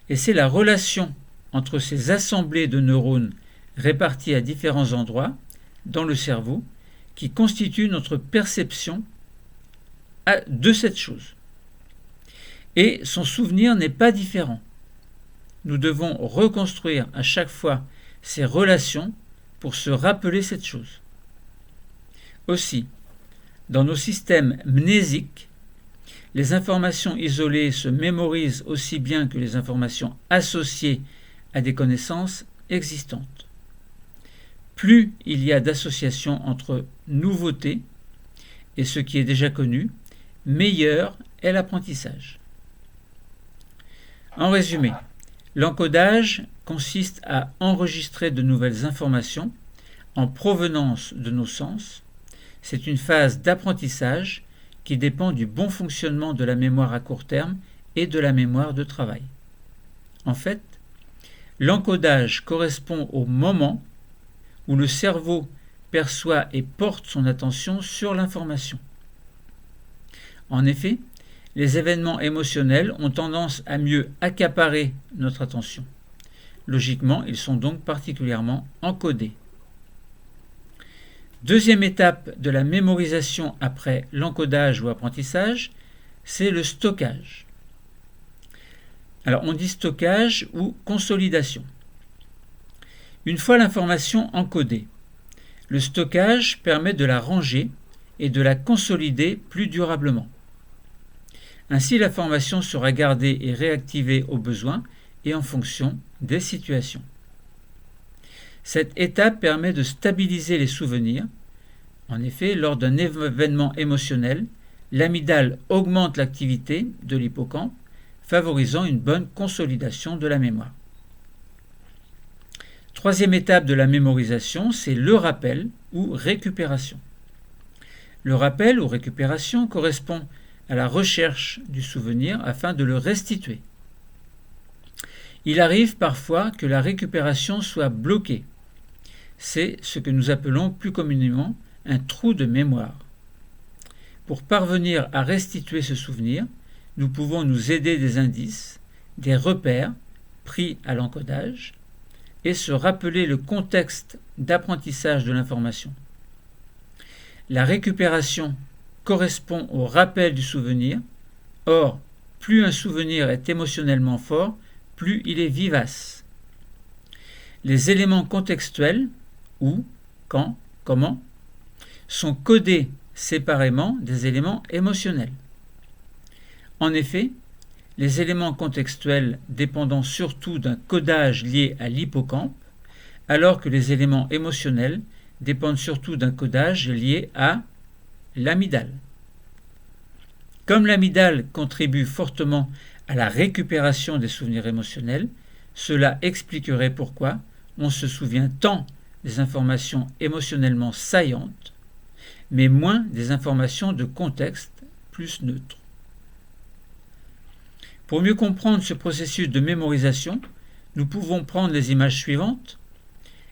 Et c'est la relation entre ces assemblées de neurones répartis à différents endroits dans le cerveau qui constitue notre perception de cette chose. Et son souvenir n'est pas différent. Nous devons reconstruire à chaque fois ces relations pour se rappeler cette chose. Aussi, dans nos systèmes mnésiques, les informations isolées se mémorisent aussi bien que les informations associées à des connaissances existantes. Plus il y a d'associations entre nouveautés et ce qui est déjà connu, meilleur est l'apprentissage. En résumé, l'encodage consiste à enregistrer de nouvelles informations en provenance de nos sens. C'est une phase d'apprentissage qui dépend du bon fonctionnement de la mémoire à court terme et de la mémoire de travail. En fait, l'encodage correspond au moment où le cerveau perçoit et porte son attention sur l'information. En effet, les événements émotionnels ont tendance à mieux accaparer notre attention. Logiquement, ils sont donc particulièrement encodés. Deuxième étape de la mémorisation après l'encodage ou apprentissage, c'est le stockage. Alors on dit stockage ou consolidation. Une fois l'information encodée, le stockage permet de la ranger et de la consolider plus durablement. Ainsi, l'information sera gardée et réactivée au besoin et en fonction des situations. Cette étape permet de stabiliser les souvenirs. En effet, lors d'un événement émotionnel, l'amygdale augmente l'activité de l'hippocampe, favorisant une bonne consolidation de la mémoire. Troisième étape de la mémorisation, c'est le rappel ou récupération. Le rappel ou récupération correspond à la recherche du souvenir afin de le restituer. Il arrive parfois que la récupération soit bloquée. C'est ce que nous appelons plus communément un trou de mémoire. Pour parvenir à restituer ce souvenir, nous pouvons nous aider des indices, des repères pris à l'encodage et se rappeler le contexte d'apprentissage de l'information. La récupération correspond au rappel du souvenir. Or, plus un souvenir est émotionnellement fort, plus il est vivace. Les éléments contextuels, où, quand, comment, sont codés séparément des éléments émotionnels. En effet, les éléments contextuels dépendant surtout d'un codage lié à l'hippocampe, alors que les éléments émotionnels dépendent surtout d'un codage lié à l'amygdale. Comme l'amygdale contribue fortement à la récupération des souvenirs émotionnels, cela expliquerait pourquoi on se souvient tant des informations émotionnellement saillantes, mais moins des informations de contexte plus neutres. Pour mieux comprendre ce processus de mémorisation, nous pouvons prendre les images suivantes.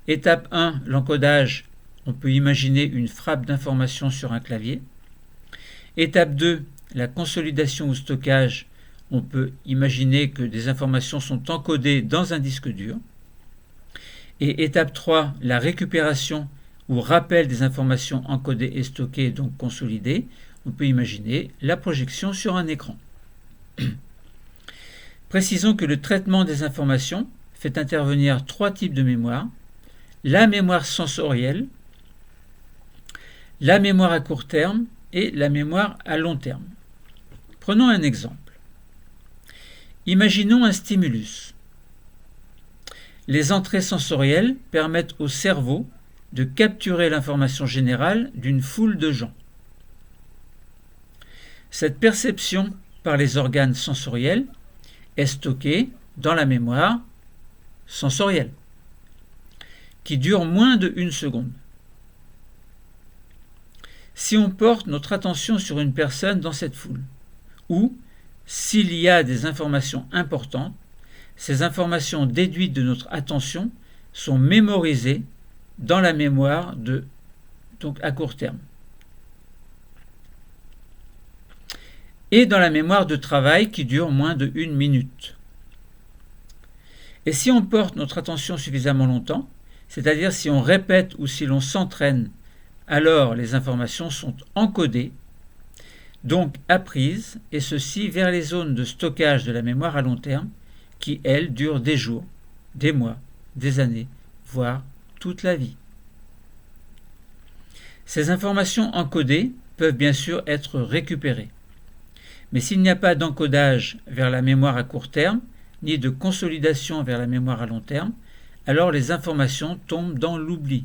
Étape 1, l'encodage. On peut imaginer une frappe d'informations sur un clavier. Étape 2, la consolidation ou stockage. On peut imaginer que des informations sont encodées dans un disque dur. Et étape 3, la récupération ou rappel des informations encodées et stockées, donc consolidées. On peut imaginer la projection sur un écran. Précisons que le traitement des informations fait intervenir 3 types de mémoire. La mémoire sensorielle, la mémoire à court terme et la mémoire à long terme. Prenons un exemple. Imaginons un stimulus. Les entrées sensorielles permettent au cerveau de capturer l'information générale d'une foule de gens. Cette perception par les organes sensoriels est stockée dans la mémoire sensorielle, qui dure moins de 1 seconde. Si on porte notre attention sur une personne dans cette foule, ou s'il y a des informations importantes, ces informations déduites de notre attention sont mémorisées dans la mémoire donc à court terme. Et dans la mémoire de travail qui dure moins de 1 minute. Et si on porte notre attention suffisamment longtemps, c'est-à-dire si on répète ou si l'on s'entraîne, alors les informations sont encodées, donc apprises, et ceci vers les zones de stockage de la mémoire à long terme, qui, elles, durent des jours, des mois, des années, voire toute la vie. Ces informations encodées peuvent bien sûr être récupérées. Mais s'il n'y a pas d'encodage vers la mémoire à court terme, ni de consolidation vers la mémoire à long terme, alors les informations tombent dans l'oubli.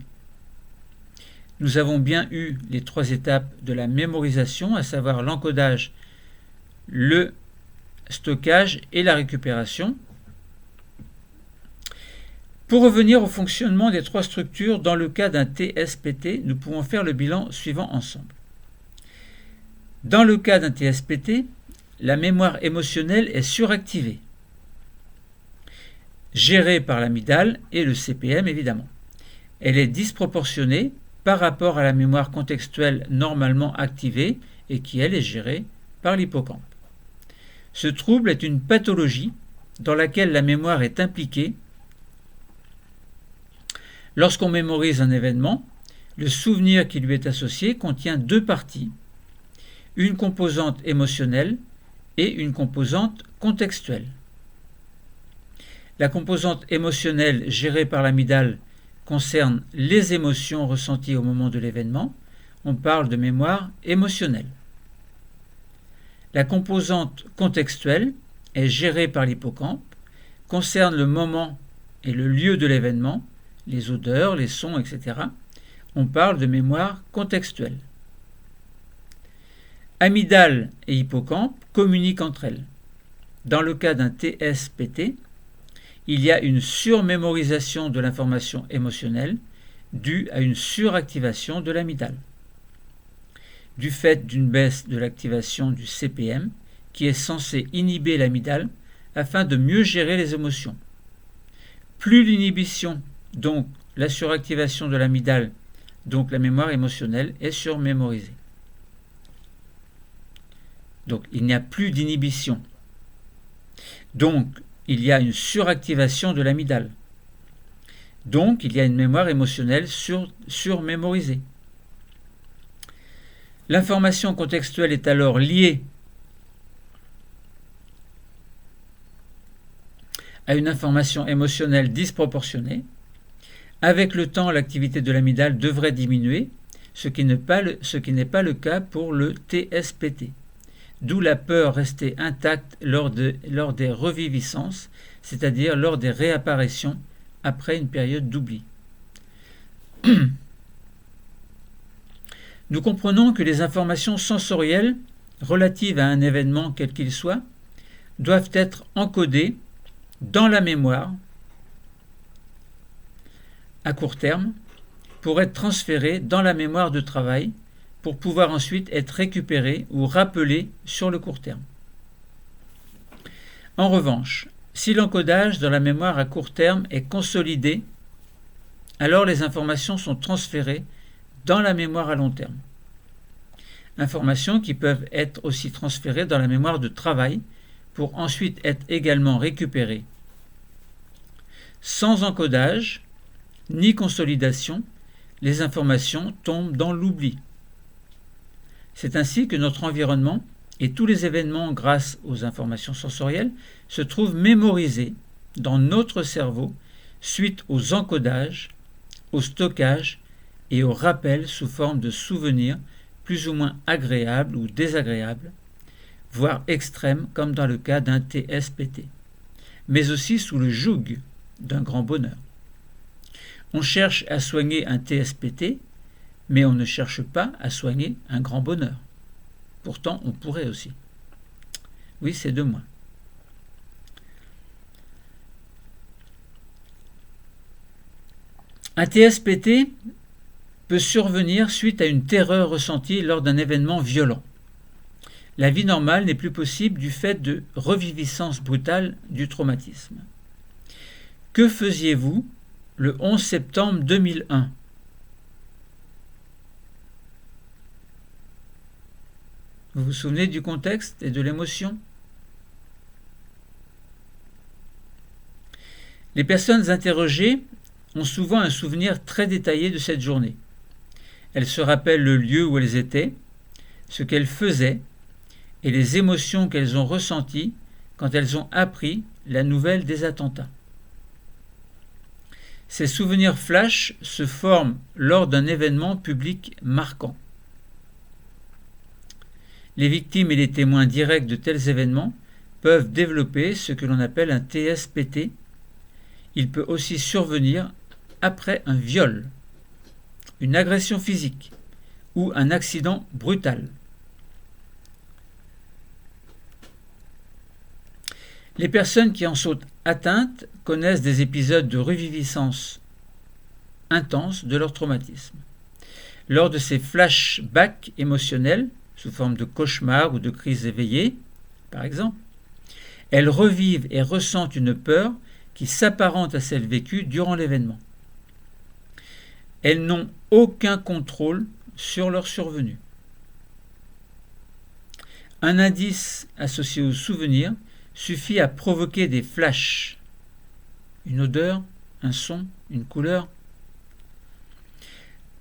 Nous avons bien eu les 3 étapes de la mémorisation, à savoir l'encodage, le stockage et la récupération. Pour revenir au fonctionnement des 3 structures, dans le cas d'un TSPT, nous pouvons faire le bilan suivant ensemble. Dans le cas d'un TSPT, la mémoire émotionnelle est suractivée, gérée par l'amygdale et le CPM évidemment. Elle est disproportionnée par rapport à la mémoire contextuelle normalement activée et qui, elle, est gérée par l'hippocampe. Ce trouble est une pathologie dans laquelle la mémoire est impliquée. Lorsqu'on mémorise un événement, le souvenir qui lui est associé contient 2 parties, une composante émotionnelle et une composante contextuelle. La composante émotionnelle gérée par l'amygdale concerne les émotions ressenties au moment de l'événement. On parle de mémoire émotionnelle. La composante contextuelle est gérée par l'hippocampe, concerne le moment et le lieu de l'événement, les odeurs, les sons, etc. On parle de mémoire contextuelle. Amygdale et hippocampe communiquent entre elles. Dans le cas d'un TSPT, il y a une surmémorisation de l'information émotionnelle due à une suractivation de l'amygdale, du fait d'une baisse de l'activation du CPM qui est censé inhiber l'amygdale afin de mieux gérer les émotions. Plus l'inhibition, donc la suractivation de l'amygdale, donc la mémoire émotionnelle, est surmémorisée. Donc il n'y a plus d'inhibition. Donc il y a une suractivation de l'amygdale. Donc il y a une mémoire émotionnelle surmémorisée. L'information contextuelle est alors liée à une information émotionnelle disproportionnée. Avec le temps, l'activité de l'amygdale devrait diminuer, ce qui n'est pas le cas pour le TSPT. D'où la peur restée intacte lors des reviviscences, c'est-à-dire lors des réapparitions après une période d'oubli. Nous comprenons que les informations sensorielles relatives à un événement quel qu'il soit doivent être encodées dans la mémoire à court terme pour être transférées dans la mémoire de travail pour pouvoir ensuite être récupérées ou rappelées sur le court terme. En revanche, si l'encodage dans la mémoire à court terme est consolidé, alors les informations sont transférées dans la mémoire à long terme. Informations qui peuvent être aussi transférées dans la mémoire de travail pour ensuite être également récupérées. Sans encodage ni consolidation, les informations tombent dans l'oubli. C'est ainsi que notre environnement et tous les événements grâce aux informations sensorielles se trouvent mémorisés dans notre cerveau suite aux encodages, au stockage et au rappel sous forme de souvenirs plus ou moins agréables ou désagréables, voire extrêmes comme dans le cas d'un TSPT, mais aussi sous le joug d'un grand bonheur. On cherche à soigner un TSPT, mais on ne cherche pas à soigner un grand bonheur. Pourtant, on pourrait aussi. Oui, c'est de moi. Un TSPT peut survenir suite à une terreur ressentie lors d'un événement violent. La vie normale n'est plus possible du fait de reviviscence brutale du traumatisme. Que faisiez-vous le 11 septembre 2001 ? Vous vous souvenez du contexte et de l'émotion ? Les personnes interrogées ont souvent un souvenir très détaillé de cette journée. Elles se rappellent le lieu où elles étaient, ce qu'elles faisaient et les émotions qu'elles ont ressenties quand elles ont appris la nouvelle des attentats. Ces souvenirs flash se forment lors d'un événement public marquant. Les victimes et les témoins directs de tels événements peuvent développer ce que l'on appelle un TSPT. Il peut aussi survenir après un viol, une agression physique ou un accident brutal. Les personnes qui en sont atteintes connaissent des épisodes de reviviscence intense de leur traumatisme. Lors de ces flashbacks émotionnels, sous forme de cauchemars ou de crises éveillées, par exemple, elles revivent et ressentent une peur qui s'apparente à celle vécue durant l'événement. Elles n'ont aucun contrôle sur leur survenue. Un indice associé au souvenir suffit à provoquer des flashs, une odeur, un son, une couleur.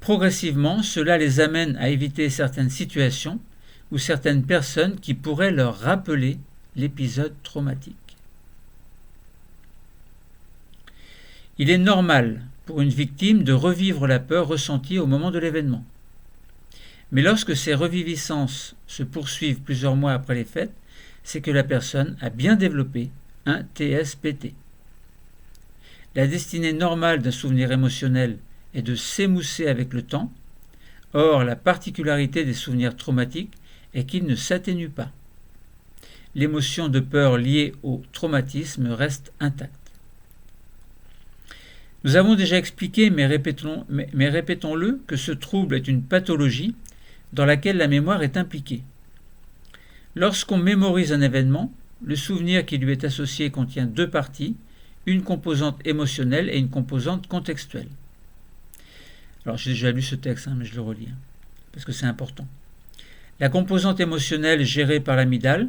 Progressivement, cela les amène à éviter certaines situations ou certaines personnes qui pourraient leur rappeler l'épisode traumatique. Il est normal pour une victime de revivre la peur ressentie au moment de l'événement. Mais lorsque ces reviviscences se poursuivent plusieurs mois après les faits, c'est que la personne a bien développé un TSPT. La destinée normale d'un souvenir émotionnel est de s'émousser avec le temps. Or, la particularité des souvenirs traumatiques est qu'ils ne s'atténuent pas. L'émotion de peur liée au traumatisme reste intacte. Nous avons déjà expliqué, mais répétons-le, que ce trouble est une pathologie dans laquelle la mémoire est impliquée. Lorsqu'on mémorise un événement, le souvenir qui lui est associé contient deux parties, une composante émotionnelle et une composante contextuelle. Alors j'ai déjà lu ce texte, mais je le relis, parce que c'est important. La composante émotionnelle gérée par l'amygdale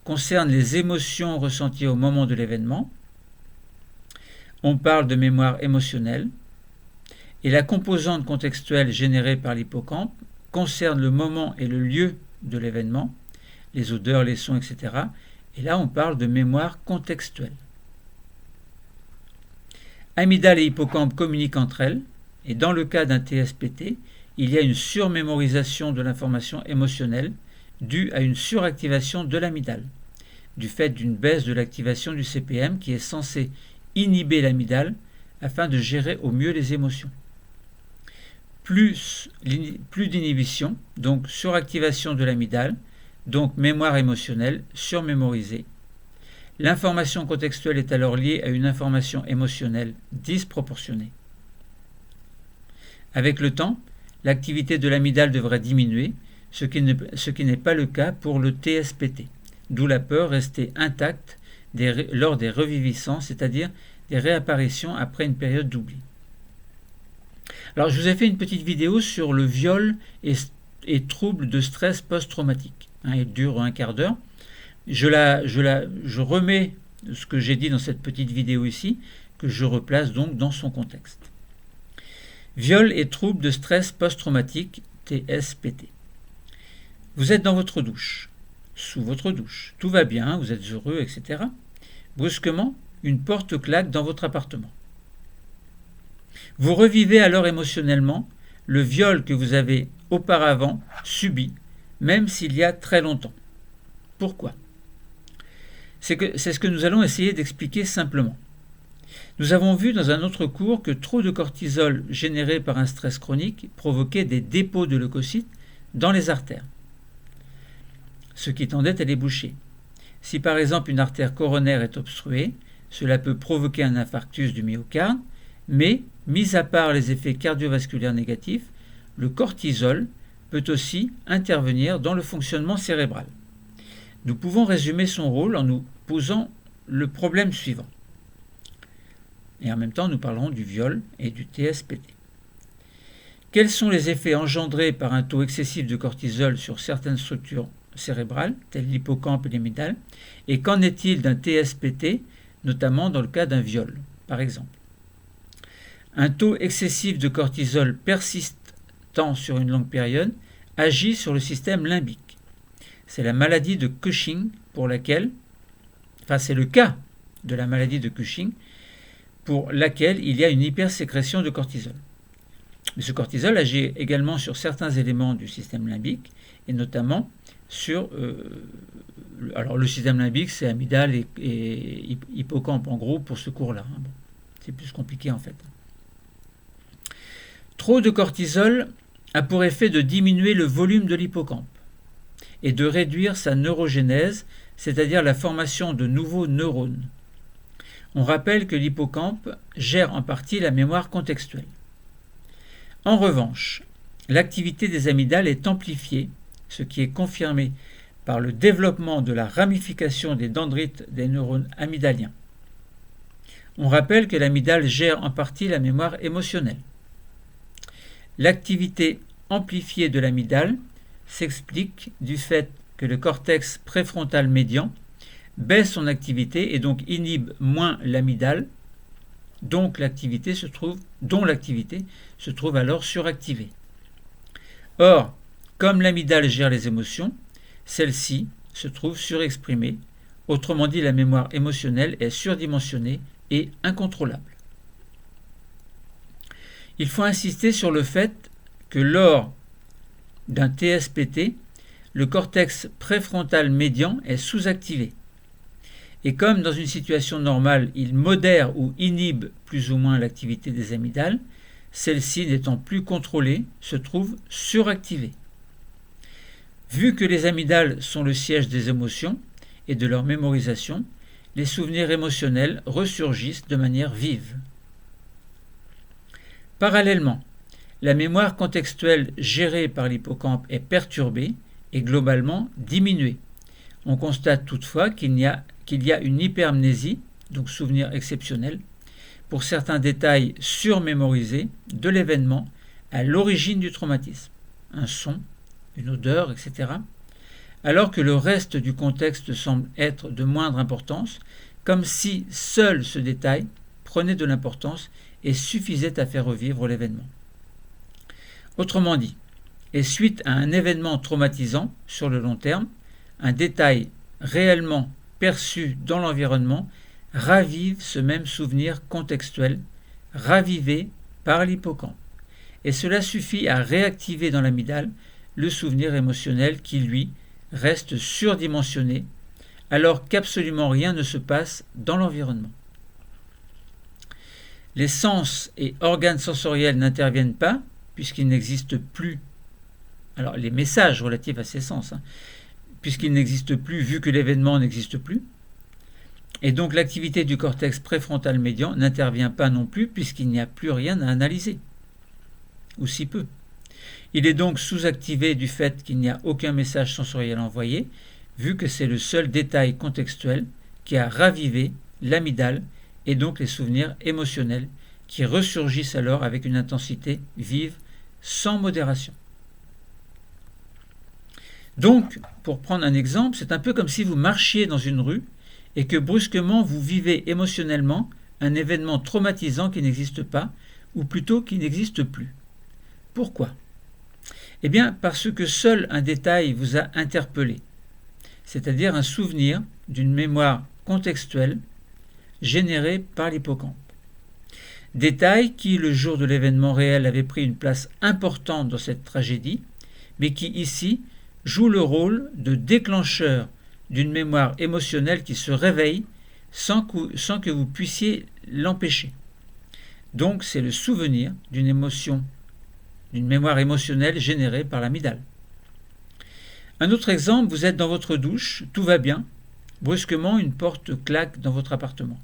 concerne les émotions ressenties au moment de l'événement. On parle de mémoire émotionnelle. Et la composante contextuelle générée par l'hippocampe concerne le moment et le lieu de l'événement, les odeurs, les sons, etc. Et là, on parle de mémoire contextuelle. Amygdale et hippocampe communiquent entre elles, et dans le cas d'un TSPT, il y a une surmémorisation de l'information émotionnelle due à une suractivation de l'amygdale, du fait d'une baisse de l'activation du CPM qui est censé inhiber l'amygdale afin de gérer au mieux les émotions. Plus d'inhibition, donc suractivation de l'amygdale, donc mémoire émotionnelle surmémorisée. L'information contextuelle est alors liée à une information émotionnelle disproportionnée. Avec le temps, l'activité de l'amygdale devrait diminuer, ce qui n'est pas le cas pour le TSPT, d'où la peur restée intacte lors des reviviscences, c'est-à-dire des réapparitions après une période d'oubli. Alors, je vous ai fait une petite vidéo sur le viol et troubles de stress post-traumatique. Elle dure un quart d'heure. Je remets ce que j'ai dit dans cette petite vidéo ici, que je replace donc dans son contexte. Viol et troubles de stress post-traumatique, TSPT. Vous êtes dans votre douche, sous votre douche. Tout va bien, vous êtes heureux, etc. Brusquement, une porte claque dans votre appartement. Vous revivez alors émotionnellement le viol que vous avez auparavant subi, même s'il y a très longtemps. Pourquoi ? C'est ce que nous allons essayer d'expliquer simplement. Nous avons vu dans un autre cours que trop de cortisol généré par un stress chronique provoquait des dépôts de leucocytes dans les artères, ce qui tendait à les boucher. Si par exemple une artère coronaire est obstruée, cela peut provoquer un infarctus du myocarde, mais, mis à part les effets cardiovasculaires négatifs, le cortisol peut aussi intervenir dans le fonctionnement cérébral. Nous pouvons résumer son rôle en nous posant le problème suivant. Et en même temps, nous parlerons du viol et du TSPT. Quels sont les effets engendrés par un taux excessif de cortisol sur certaines structures cérébrales, telles l'hippocampe et l'amygdale, et qu'en est-il d'un TSPT, notamment dans le cas d'un viol, par exemple ? Un taux excessif de cortisol persistant sur une longue période agit sur le système limbique. C'est la maladie de Cushing c'est le cas de la maladie de Cushing pour laquelle il y a une hypersécrétion de cortisol. Mais ce cortisol agit également sur certains éléments du système limbique et notamment sur alors le système limbique, c'est amygdale et hippocampe en gros pour ce cours-là. Bon, c'est plus compliqué en fait. Trop de cortisol a pour effet de diminuer le volume de l'hippocampe et de réduire sa neurogénèse, c'est-à-dire la formation de nouveaux neurones. On rappelle que l'hippocampe gère en partie la mémoire contextuelle. En revanche, l'activité des amygdales est amplifiée, ce qui est confirmé par le développement de la ramification des dendrites des neurones amygdaliens. On rappelle que l'amygdale gère en partie la mémoire émotionnelle. L'activité amplifiée de l'amygdale s'explique du fait que le cortex préfrontal médian baisse son activité et donc inhibe moins l'amygdale, dont l'activité se trouve alors suractivée. Or, comme l'amygdale gère les émotions, celle-ci se trouve surexprimée, autrement dit la mémoire émotionnelle est surdimensionnée et incontrôlable. Il faut insister sur le fait que lors d'un TSPT, le cortex préfrontal médian est sous-activé. Et comme dans une situation normale, il modère ou inhibe plus ou moins l'activité des amygdales, celle-ci n'étant plus contrôlée, se trouve suractivée. Vu que les amygdales sont le siège des émotions et de leur mémorisation, les souvenirs émotionnels ressurgissent de manière vive. Parallèlement, la mémoire contextuelle gérée par l'hippocampe est perturbée et globalement diminuée. On constate toutefois qu'il y a une hypermnésie, donc souvenir exceptionnel, pour certains détails surmémorisés de l'événement à l'origine du traumatisme. Un son, une odeur, etc., alors que le reste du contexte semble être de moindre importance, comme si seul ce détail prenait de l'importance et suffisait à faire revivre l'événement. Autrement dit, et suite à un événement traumatisant sur le long terme, un détail réellement perçu dans l'environnement ravive ce même souvenir contextuel, ravivé par l'hippocampe. Et cela suffit à réactiver dans l'amygdale le souvenir émotionnel qui, lui, reste surdimensionné, alors qu'absolument rien ne se passe dans l'environnement. Les sens et organes sensoriels n'interviennent pas, puisqu'il n'existe plus, alors les messages relatifs à ces sens, puisqu'ils n'existent plus, vu que l'événement n'existe plus, et donc l'activité du cortex préfrontal médian n'intervient pas non plus, puisqu'il n'y a plus rien à analyser, ou si peu. Il est donc sous-activé du fait qu'il n'y a aucun message sensoriel envoyé, vu que c'est le seul détail contextuel qui a ravivé l'amygdale et donc les souvenirs émotionnels qui ressurgissent alors avec une intensité vive, sans modération. Donc, pour prendre un exemple, c'est un peu comme si vous marchiez dans une rue et que brusquement vous vivez émotionnellement un événement traumatisant qui n'existe pas, ou plutôt qui n'existe plus. Pourquoi ? Eh bien, parce que seul un détail vous a interpellé, c'est-à-dire un souvenir d'une mémoire contextuelle générée par l'hippocampe. Détail qui, le jour de l'événement réel, avait pris une place importante dans cette tragédie, mais qui, ici, joue le rôle de déclencheur d'une mémoire émotionnelle qui se réveille sans que vous puissiez l'empêcher. Donc, c'est le souvenir d'une émotion, d'une mémoire émotionnelle générée par l'amygdale. Un autre exemple, vous êtes dans votre douche, tout va bien, brusquement une porte claque dans votre appartement.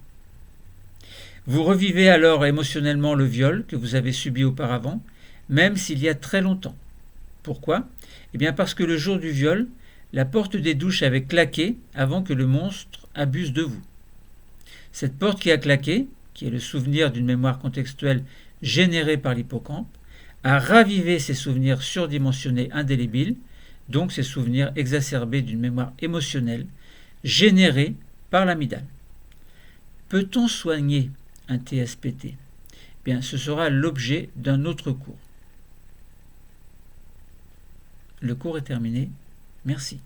Vous revivez alors émotionnellement le viol que vous avez subi auparavant, même s'il y a très longtemps. Pourquoi ? Eh bien parce que le jour du viol, la porte des douches avait claqué avant que le monstre abuse de vous. Cette porte qui a claqué, qui est le souvenir d'une mémoire contextuelle générée par l'hippocampe, a ravivé ces souvenirs surdimensionnés indélébiles, donc ces souvenirs exacerbés d'une mémoire émotionnelle générée par l'amygdale. Peut-on soigner un TSPT ? Eh bien, ce sera l'objet d'un autre cours. Le cours est terminé. Merci.